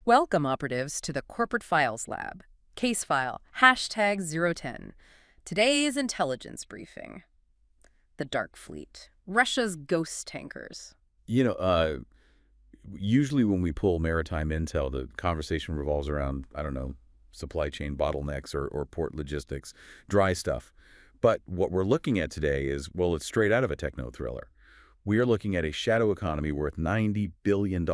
Welcome, operatives, to the Corporate Files Lab. Case file, #010. Today's intelligence briefing. The Dark Fleet. Russia's ghost tankers. You know, uh, Usually when we pull maritime intel, the conversation revolves around, I don't know, supply chain bottlenecks or port logistics, dry stuff. But what we're looking at today is, well, it's straight out of a techno thriller. We are looking at a shadow economy worth $90 billion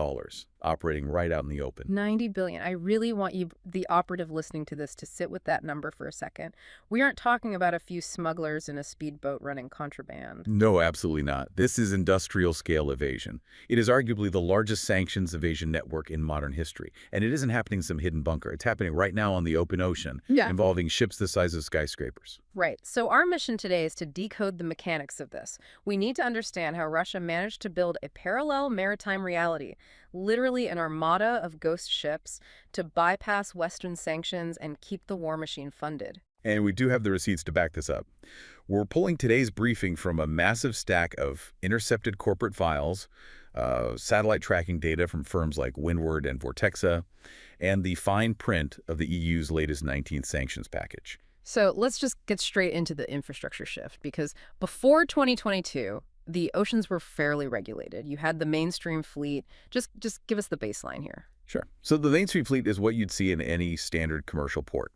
operating right out in the open. 90 billion. I really want you, the operative listening to this, to sit with that number for a second. We aren't talking about a few smugglers in a speedboat running contraband. No, absolutely not. This is industrial scale evasion. It is arguably the largest sanctions evasion network in modern history. And it isn't happening in some hidden bunker. It's happening right now on the open ocean, involving ships the size of skyscrapers. Right. So our mission today is to decode the mechanics of this. We need to understand how Russia managed to build a parallel maritime reality, literally an armada of ghost ships, to bypass Western sanctions and keep the war machine funded. And we do have the receipts to back this up. We're pulling today's briefing from a massive stack of intercepted corporate files, satellite tracking data from firms like Windward and Vortexa, and the fine print of the EU's latest 19th sanctions package. So let's just get straight into the infrastructure shift, because before 2022, the oceans were fairly regulated. You had the mainstream fleet. Just give us the baseline here. Sure. So the mainstream fleet is what you'd see in any standard commercial port.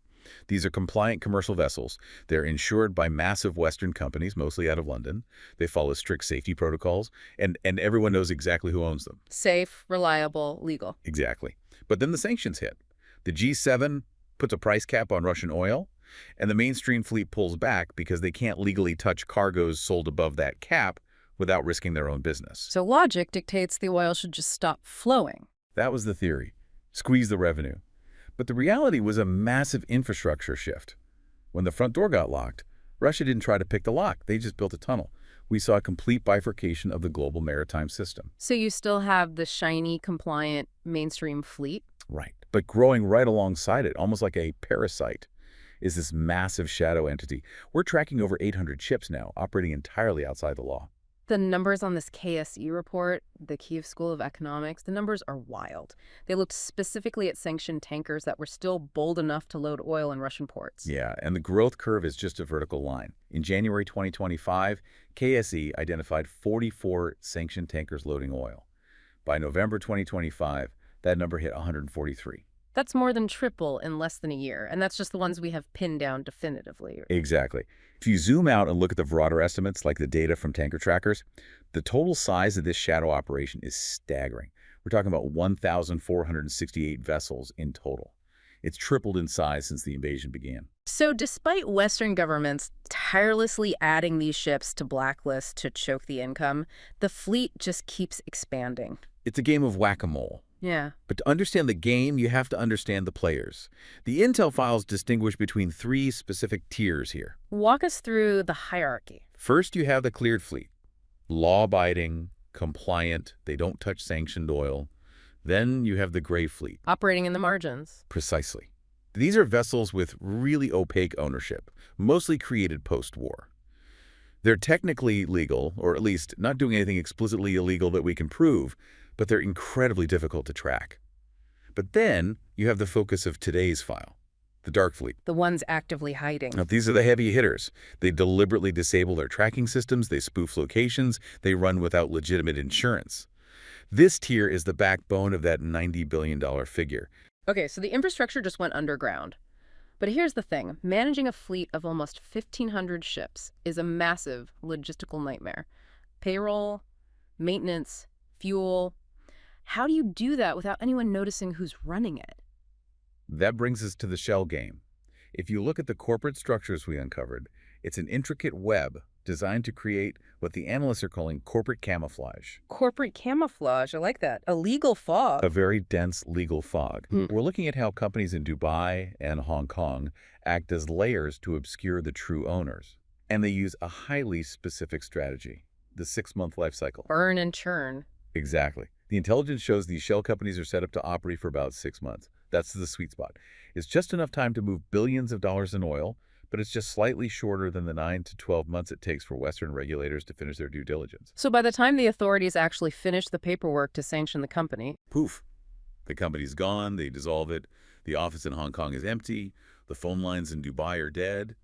These are compliant commercial vessels. They're insured by massive Western companies, mostly out of London. They follow strict safety protocols, and everyone knows exactly who owns them. Safe, reliable, legal. Exactly. But then the sanctions hit. The G7 puts a price cap on Russian oil, and the mainstream fleet pulls back because they can't legally touch cargoes sold above that cap without risking their own business. So logic dictates the oil should just stop flowing. That was the theory. Squeeze the revenue. But the reality was a massive infrastructure shift. When the front door got locked, Russia didn't try to pick the lock. They just built a tunnel. We saw a complete bifurcation of the global maritime system. So you still have the shiny, compliant mainstream fleet? Right. But growing right alongside it, almost like a parasite, is this massive shadow entity. We're tracking over 800 ships now, operating entirely outside the law. The numbers on this KSE report, the Kiev School of Economics, the numbers are wild. They looked specifically at sanctioned tankers that were still bold enough to load oil in Russian ports. Yeah, and the growth curve is just a vertical line. In January 2025, KSE identified 44 sanctioned tankers loading oil. By November 2025, that number hit 143. That's more than triple in less than a year, and that's just the ones we have pinned down definitively. Exactly. If you zoom out and look at the broader estimates, like the data from tanker trackers, the total size of this shadow operation is staggering. We're talking about 1,468 vessels in total. It's tripled in size since the invasion began. So despite Western governments tirelessly adding these ships to blacklists to choke the income, the fleet just keeps expanding. It's a game of whack-a-mole. Yeah. But to understand the game, you have to understand the players. The intel files distinguish between three specific tiers here. Walk us through the hierarchy. First, you have the cleared fleet. Law-abiding, compliant, they don't touch sanctioned oil. Then you have the gray fleet. Operating in the margins. Precisely. These are vessels with really opaque ownership, mostly created post-war. They're technically legal, or at least not doing anything explicitly illegal that we can prove, but they're incredibly difficult to track. But then you have the focus of today's file, the dark fleet. The ones actively hiding. Now, these are the heavy hitters. They deliberately disable their tracking systems, they spoof locations, they run without legitimate insurance. This tier is the backbone of that $90 billion figure. Okay, so the infrastructure just went underground. But here's the thing. Managing a fleet of almost 1,500 ships is a massive logistical nightmare. Payroll, maintenance, fuel. How do you do that without anyone noticing who's running it? That brings us to the shell game. If you look at the corporate structures we uncovered, it's an intricate web designed to create what the analysts are calling corporate camouflage. Corporate camouflage, I like that. A legal fog. A very dense legal fog. We're looking at how companies in Dubai and Hong Kong act as layers to obscure the true owners. And they use a highly specific strategy, the 6-month life cycle. Burn and churn. Exactly. The intelligence shows these shell companies are set up to operate for about 6 months. That's the sweet spot. It's just enough time to move billions of dollars in oil, but it's just slightly shorter than the 9 to 12 months it takes for Western regulators to finish their due diligence. So by the time the authorities actually finish the paperwork to sanction the company, Poof. The company's gone, they dissolve it, the office in Hong Kong is empty, the phone lines in Dubai are dead,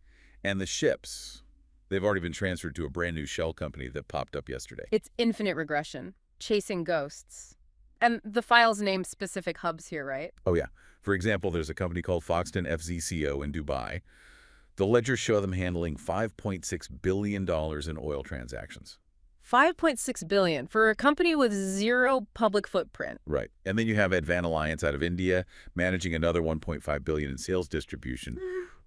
and the ships, they've already been transferred to a brand new shell company that popped up yesterday. It's infinite regression, chasing ghosts. And the files name specific hubs here, right? Oh yeah. For example, there's a company called Foxton FZCO in Dubai. The ledgers show them handling $5.6 billion in oil transactions. 5.6 billion for a company with zero public footprint. Right. And then you have Advan Alliance out of India managing another $1.5 billion in sales distribution,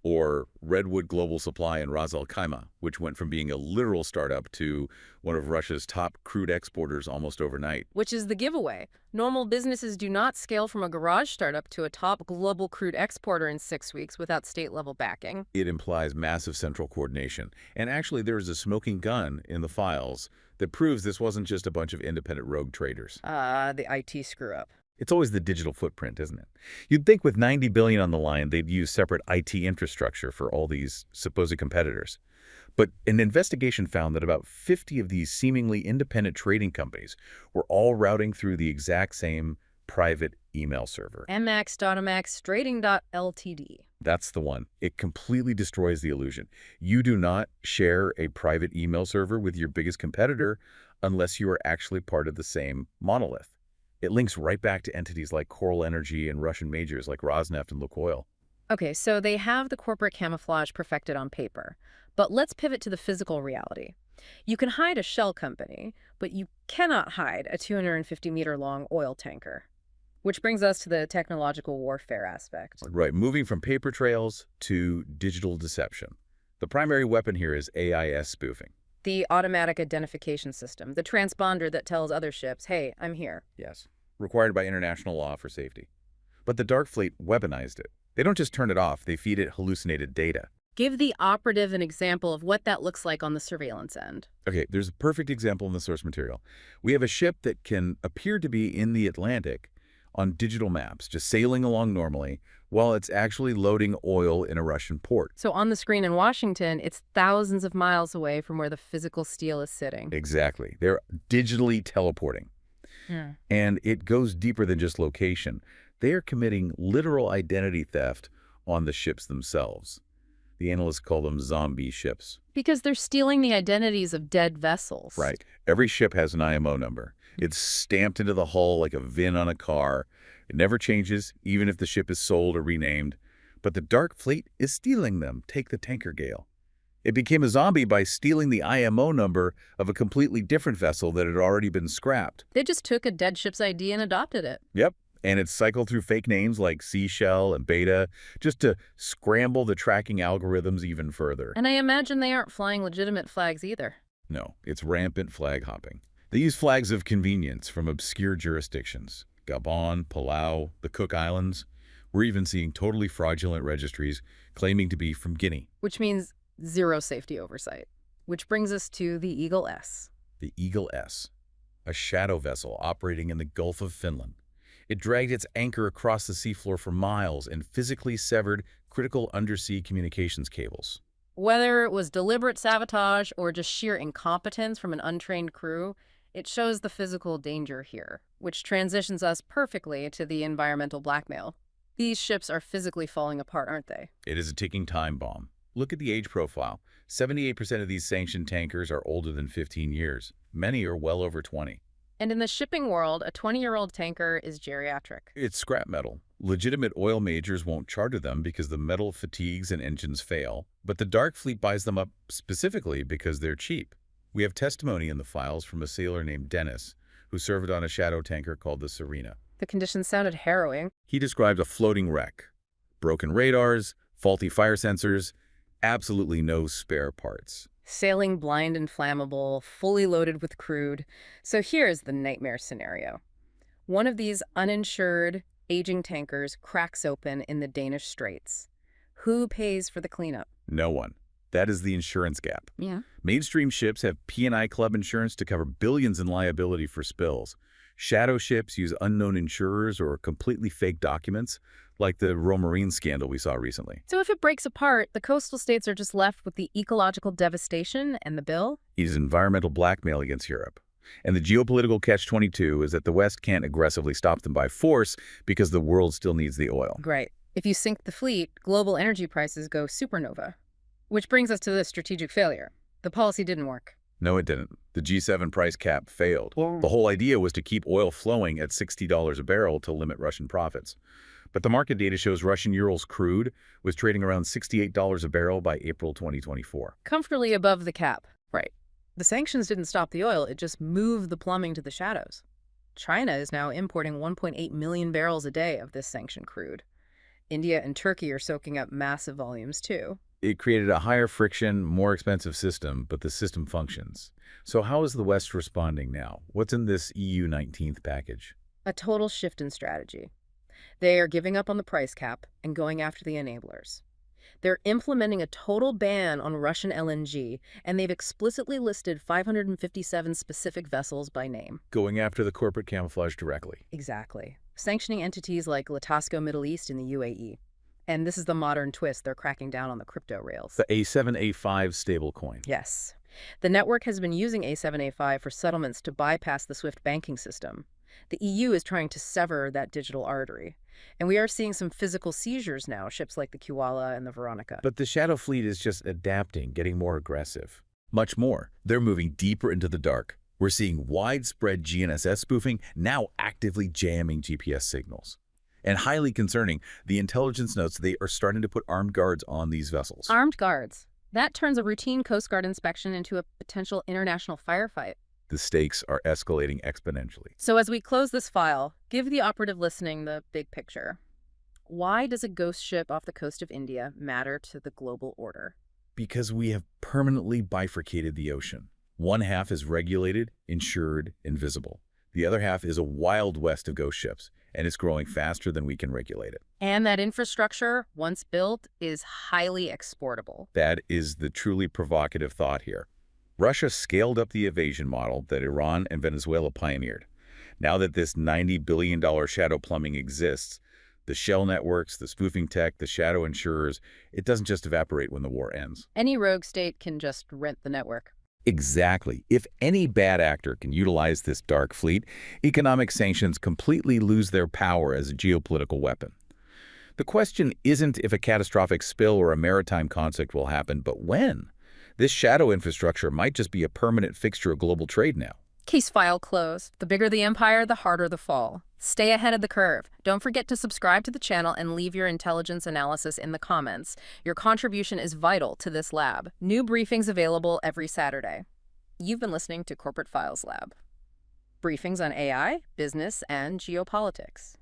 or Redwood Global Supply in Ras Al Khaimah, which went from being a literal startup to one of Russia's top crude exporters almost overnight. Which is the giveaway. Normal businesses do not scale from a garage startup to a top global crude exporter in 6 weeks without state-level backing. It implies massive central coordination. And actually, there is a smoking gun in the files that proves this wasn't just a bunch of independent rogue traders. The IT screw-up. It's always the digital footprint, isn't it? You'd think with $90 billion on the line, they'd use separate IT infrastructure for all these supposed competitors. But an investigation found that about 50 of these seemingly independent trading companies were all routing through the exact same private email server. mx.mx trading.ltd. That's the one. It completely destroys the illusion. You do not share a private email server with your biggest competitor unless you are actually part of the same monolith. It links right back to entities like Coral Energy and Russian majors like Rosneft and Lukoil. Okay, so they have the corporate camouflage perfected on paper. But let's pivot to the physical reality. You can hide a shell company, but you cannot hide a 250-meter-long oil tanker. Which brings us to the technological warfare aspect. Right, moving from paper trails to digital deception. The primary weapon here is AIS spoofing. The automatic identification system, the transponder that tells other ships, hey, I'm here. Yes, required by international law for safety. But the Dark Fleet weaponized it. They don't just turn it off, they feed it hallucinated data. Give the operative an example of what that looks like on the surveillance end. Okay, there's a perfect example in the source material. We have a ship that can appear to be in the Atlantic on digital maps, just sailing along normally, while it's actually loading oil in a Russian port. So on the screen in Washington, it's thousands of miles away from where the physical steel is sitting. Exactly. They're digitally teleporting. Yeah. And it goes deeper than just location. They are committing literal identity theft on the ships themselves. The analysts call them zombie ships. Because they're stealing the identities of dead vessels. Right. Every ship has an IMO number. It's stamped into the hull like a VIN on a car. It never changes, even if the ship is sold or renamed. But the Dark Fleet is stealing them. Take the tanker Gale. It became a zombie by stealing the IMO number of a completely different vessel that had already been scrapped. They just took a dead ship's ID and adopted it. Yep. And it cycled through fake names like Seashell and Beta just to scramble the tracking algorithms even further. And I imagine they aren't flying legitimate flags either. No, it's rampant flag hopping. They use flags of convenience from obscure jurisdictions. Gabon, Palau, the Cook Islands. We're even seeing totally fraudulent registries claiming to be from Guinea. Which means zero safety oversight. Which brings us to the Eagle S. The Eagle S, a shadow vessel operating in the Gulf of Finland. It dragged its anchor across the seafloor for miles and physically severed critical undersea communications cables. Whether it was deliberate sabotage or just sheer incompetence from an untrained crew, it shows the physical danger here, which transitions us perfectly to the environmental blackmail. These ships are physically falling apart, aren't they? It is a ticking time bomb. Look at the age profile. 78% of these sanctioned tankers are older than 15 years. Many are well over 20. And in the shipping world, a 20-year-old tanker is geriatric. It's scrap metal. Legitimate oil majors won't charter them because the metal fatigues and engines fail, but the Dark Fleet buys them up specifically because they're cheap. We have testimony in the files from a sailor named Dennis, who served on a shadow tanker called the Serena. The conditions sounded harrowing. He described a floating wreck. Broken radars, faulty fire sensors, absolutely no spare parts. Sailing blind and flammable, fully loaded with crude. So here's the nightmare scenario. One of these uninsured, aging tankers cracks open in the Danish Straits. Who pays for the cleanup? No one. That is the insurance gap. Yeah. Mainstream ships have P&I Club insurance to cover billions in liability for spills. Shadow ships use unknown insurers or completely fake documents, like the Romarine scandal we saw recently. So if it breaks apart, the coastal states are just left with the ecological devastation and the bill? It is environmental blackmail against Europe. And the geopolitical catch-22 is that the West can't aggressively stop them by force because the world still needs the oil. Right. If you sink the fleet, global energy prices go supernova. Which brings us to the strategic failure. The policy didn't work. No, it didn't. The G7 price cap failed. Well, The whole idea was to keep oil flowing at $60 a barrel to limit Russian profits. But the market data shows Russian Urals crude was trading around $68 a barrel by April 2024. comfortably above the cap. Right. The sanctions didn't stop the oil, it just moved the plumbing to the shadows. China is now importing 1.8 million barrels a day of this sanctioned crude. India and Turkey are soaking up massive volumes too. It created a higher friction, more expensive system, but the system functions. So how is the West responding now? What's in this EU 19th package? A total shift in strategy. They are giving up on the price cap and going after the enablers. They're implementing a total ban on Russian LNG, and they've explicitly listed 557 specific vessels by name. Going after the corporate camouflage directly. Exactly. Sanctioning entities like Latasco Middle East in the UAE. And this is the modern twist, they're cracking down on the crypto rails. The A7A5 stablecoin. Yes. The network has been using A7A5 for settlements to bypass the SWIFT banking system. The EU is trying to sever that digital artery. And we are seeing some physical seizures now, ships like the Kuala and the Veronica. But the Shadow Fleet is just adapting, getting more aggressive. Much more. They're moving deeper into the dark. We're seeing widespread GNSS spoofing, now actively jamming GPS signals. And highly concerning, the intelligence notes they are starting to put armed guards on these vessels. Armed guards. That turns a routine Coast Guard inspection into a potential international firefight. The stakes are escalating exponentially. So as we close this file, give the operative listening the big picture. Why does a ghost ship off the coast of India matter to the global order? Because we have permanently bifurcated the ocean. One half is regulated, insured, invisible. The other half is a wild west of ghost ships, and it's growing faster than we can regulate it. And that infrastructure, once built, is highly exportable. That is the truly provocative thought here. Russia scaled up the evasion model that Iran and Venezuela pioneered. Now that this $90 billion shadow plumbing exists, the shell networks, the spoofing tech, the shadow insurers, it doesn't just evaporate when the war ends. Any rogue state can just rent the network. Exactly. If any bad actor can utilize this dark fleet, economic sanctions completely lose their power as a geopolitical weapon. The question isn't if a catastrophic spill or a maritime conflict will happen, but when. This shadow infrastructure might just be a permanent fixture of global trade now. Case file closed. The bigger the empire, the harder the fall. Stay ahead of the curve. Don't forget to subscribe to the channel and leave your intelligence analysis in the comments. Your contribution is vital to this lab. New briefings available every Saturday. You've been listening to Corporate Files Lab. Briefings on AI, business, and geopolitics.